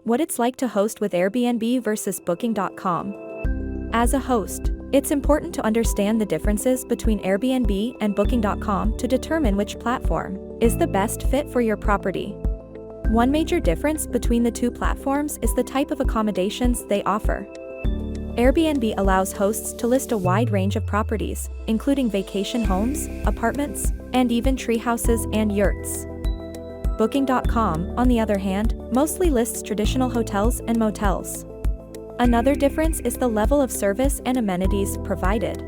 What it's like to host with Airbnb versus Booking.com. As a host, it's important to understand the differences between Airbnb and Booking.com to determine which platform is the best fit for your property. One major difference between the two platforms is the type of accommodations they offer. Airbnb allows hosts to list a wide range of properties, including vacation homes, apartments, and even tree houses and yurts. Booking.com, on the other hand, mostly lists traditional hotels and motels. Another difference is the level of service and amenities provided.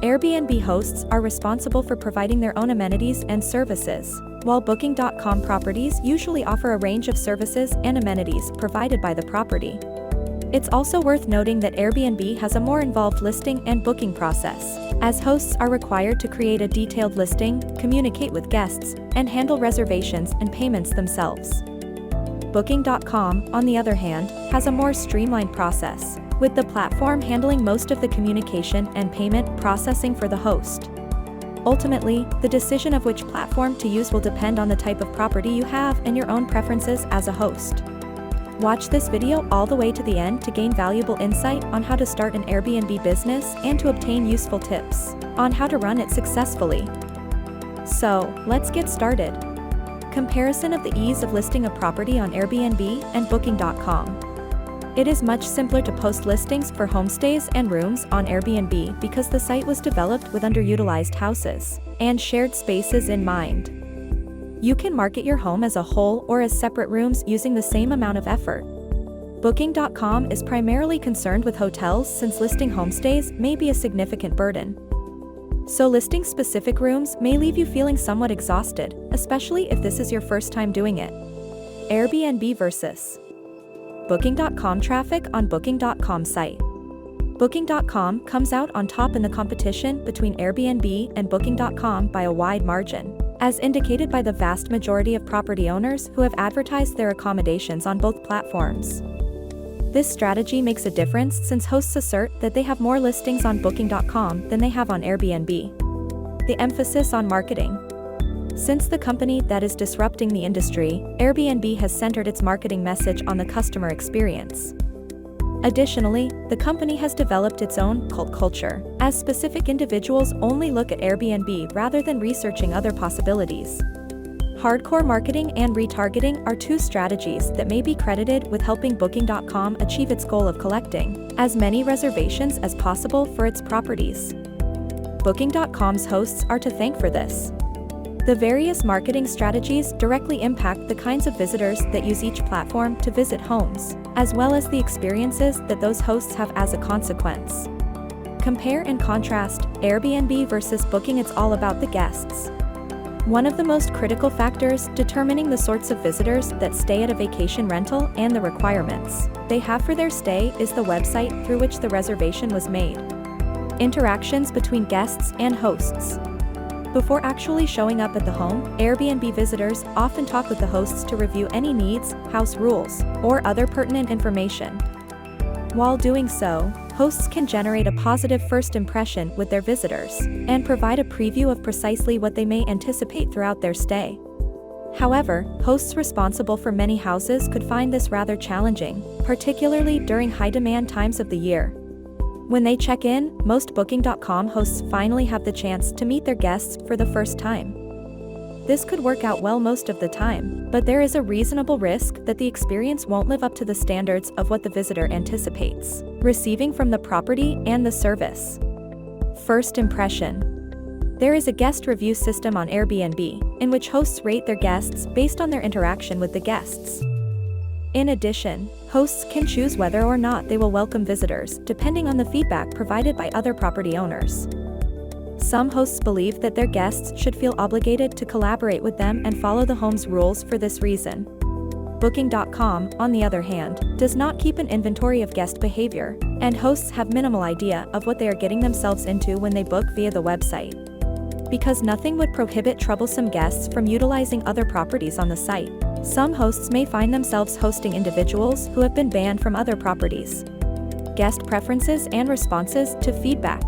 Airbnb hosts are responsible for providing their own amenities and services, while Booking.com properties usually offer a range of services and amenities provided by the property. It's also worth noting that Airbnb has a more involved listing and booking process, as hosts are required to create a detailed listing, communicate with guests, and handle reservations and payments themselves. Booking.com, on the other hand, has a more streamlined process, with the platform handling most of the communication and payment processing for the host. Ultimately, the decision of which platform to use will depend on the type of property you have and your own preferences as a host. Watch this video all the way to the end to gain valuable insight on how to start an Airbnb business and to obtain useful tips on how to run it successfully. So, let's get started. Comparison of the ease of listing a property on Airbnb and Booking.com. It is much simpler to post listings for homestays and rooms on Airbnb because the site was developed with underutilized houses and shared spaces in mind. You can market your home as a whole or as separate rooms using the same amount of effort. Booking.com is primarily concerned with hotels since listing homestays may be a significant burden. So listing specific rooms may leave you feeling somewhat exhausted, especially if this is your first time doing it. Airbnb versus Booking.com traffic on Booking.com site. Booking.com comes out on top in the competition between Airbnb and Booking.com by a wide margin, as indicated by the vast majority of property owners who have advertised their accommodations on both platforms. This strategy makes a difference since hosts assert that they have more listings on Booking.com than they have on Airbnb. The emphasis on marketing. Since the company that is disrupting the industry, Airbnb has centered its marketing message on the customer experience. Additionally, the company has developed its own cult culture, as specific individuals only look at Airbnb rather than researching other possibilities. Hardcore marketing and retargeting are two strategies that may be credited with helping Booking.com achieve its goal of collecting as many reservations as possible for its properties. Booking.com's hosts are to thank for this. The various marketing strategies directly impact the kinds of visitors that use each platform to visit homes, as well as the experiences that those hosts have as a consequence. Compare and contrast Airbnb versus Booking. It's all about the guests. One of the most critical factors determining the sorts of visitors that stay at a vacation rental and the requirements they have for their stay is the website through which the reservation was made. Interactions between guests and hosts. Before actually showing up at the home, Airbnb visitors often talk with the hosts to review any needs, house rules, or other pertinent information. While doing so, hosts can generate a positive first impression with their visitors and provide a preview of precisely what they may anticipate throughout their stay. However, hosts responsible for many houses could find this rather challenging, particularly during high-demand times of the year. When they check in, most Booking.com hosts finally have the chance to meet their guests for the first time. This could work out well most of the time, but there is a reasonable risk that the experience won't live up to the standards of what the visitor anticipates receiving from the property and the service. First impression. There is a guest review system on Airbnb, in which hosts rate their guests based on their interaction with the guests. In addition, hosts can choose whether or not they will welcome visitors, depending on the feedback provided by other property owners. Some hosts believe that their guests should feel obligated to collaborate with them and follow the home's rules for this reason. Booking.com, on the other hand, does not keep an inventory of guest behavior, and hosts have minimal idea of what they are getting themselves into when they book via the website. Because nothing would prohibit troublesome guests from utilizing other properties on the site, some hosts may find themselves hosting individuals who have been banned from other properties. Guest preferences and responses to feedback.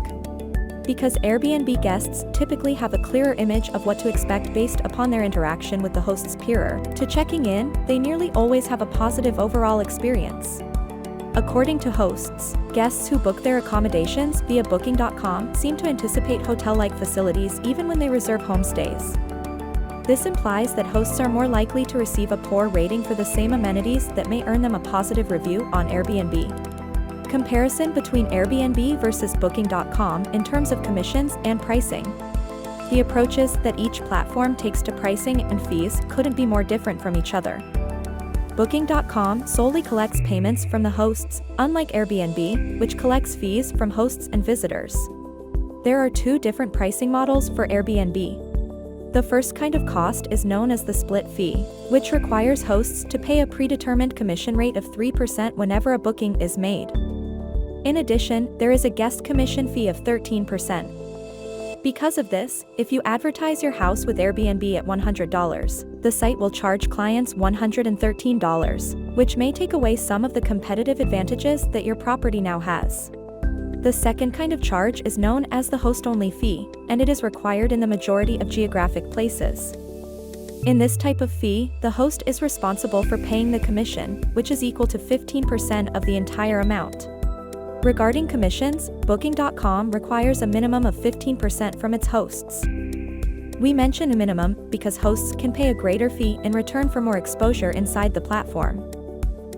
Because Airbnb guests typically have a clearer image of what to expect based upon their interaction with the host's peer, to checking in, they nearly always have a positive overall experience. According to hosts, guests who book their accommodations via Booking.com seem to anticipate hotel-like facilities even when they reserve homestays. This implies that hosts are more likely to receive a poor rating for the same amenities that may earn them a positive review on Airbnb. Comparison between Airbnb versus Booking.com in terms of commissions and pricing. The approaches that each platform takes to pricing and fees couldn't be more different from each other. Booking.com solely collects payments from the hosts, unlike Airbnb, which collects fees from hosts and visitors. There are two different pricing models for Airbnb. The first kind of cost is known as the split fee, which requires hosts to pay a predetermined commission rate of 3% whenever a booking is made. In addition, there is a guest commission fee of 13%. Because of this, if you advertise your house with Airbnb at $100, the site will charge clients $113, which may take away some of the competitive advantages that your property now has. The second kind of charge is known as the host-only fee, and it is required in the majority of geographic places. In this type of fee, the host is responsible for paying the commission, which is equal to 15% of the entire amount. Regarding commissions, Booking.com requires a minimum of 15% from its hosts. We mention a minimum because hosts can pay a greater fee in return for more exposure inside the platform.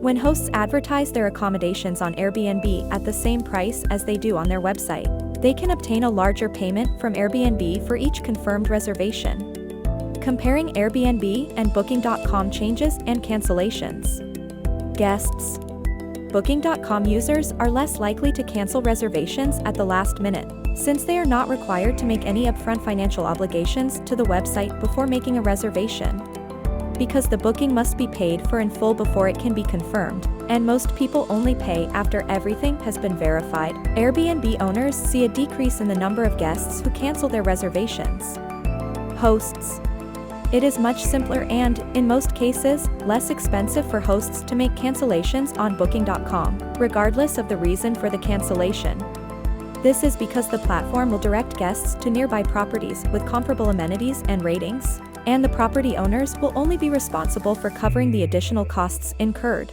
When hosts advertise their accommodations on Airbnb at the same price as they do on their website, they can obtain a larger payment from Airbnb for each confirmed reservation. Comparing Airbnb and Booking.com changes and cancellations. Guests. Booking.com users are less likely to cancel reservations at the last minute, since they are not required to make any upfront financial obligations to the website before making a reservation. Because the booking must be paid for in full before it can be confirmed, and most people only pay after everything has been verified, Airbnb owners see a decrease in the number of guests who cancel their reservations. Hosts. It is much simpler and, in most cases, less expensive for hosts to make cancellations on Booking.com, regardless of the reason for the cancellation. This is because the platform will direct guests to nearby properties with comparable amenities and ratings, and the property owners will only be responsible for covering the additional costs incurred.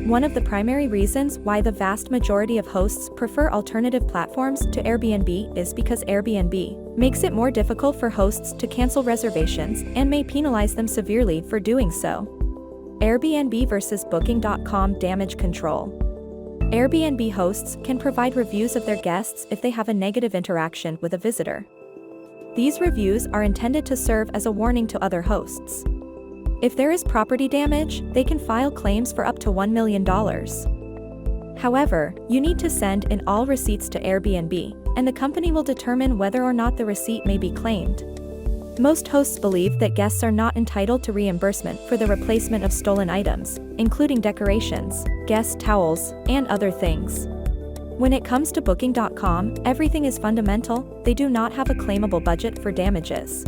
One of the primary reasons why the vast majority of hosts prefer alternative platforms to Airbnb is because Airbnb makes it more difficult for hosts to cancel reservations and may penalize them severely for doing so. Airbnb versus Booking.com damage control. Airbnb hosts can provide reviews of their guests if they have a negative interaction with a visitor. These reviews are intended to serve as a warning to other hosts. If there is property damage, they can file claims for up to $1 million. However, you need to send in all receipts to Airbnb, and the company will determine whether or not the receipt may be claimed. Most hosts believe that guests are not entitled to reimbursement for the replacement of stolen items, including decorations, guest towels, and other things. When it comes to Booking.com, everything is fundamental. They do not have a claimable budget for damages.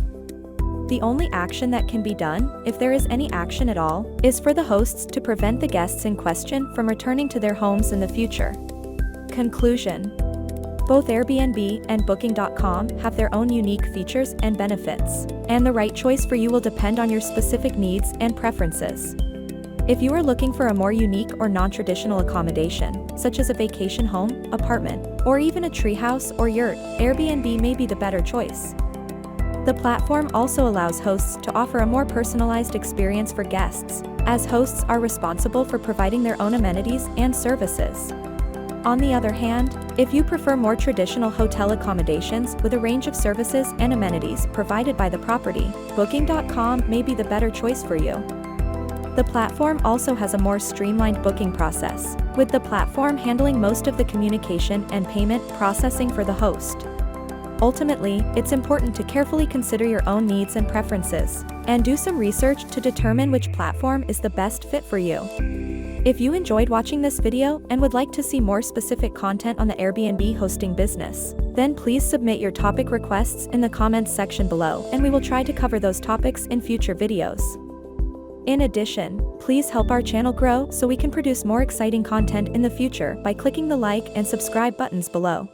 The only action that can be done, if there is any action at all, is for the hosts to prevent the guests in question from returning to their homes in the future. Conclusion. Both Airbnb and Booking.com have their own unique features and benefits, and the right choice for you will depend on your specific needs and preferences. If you are looking for a more unique or non-traditional accommodation, such as a vacation home, apartment, or even a treehouse or yurt, Airbnb may be the better choice. The platform also allows hosts to offer a more personalized experience for guests, as hosts are responsible for providing their own amenities and services. On the other hand, if you prefer more traditional hotel accommodations with a range of services and amenities provided by the property, Booking.com may be the better choice for you. The platform also has a more streamlined booking process, with the platform handling most of the communication and payment processing for the host. Ultimately, it's important to carefully consider your own needs and preferences, and do some research to determine which platform is the best fit for you. If you enjoyed watching this video and would like to see more specific content on the Airbnb hosting business, then please submit your topic requests in the comments section below, and we will try to cover those topics in future videos. In addition, please help our channel grow so we can produce more exciting content in the future by clicking the like and subscribe buttons below.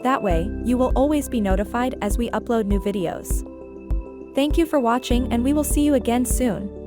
That way, you will always be notified as we upload new videos. Thank you for watching, and we will see you again soon.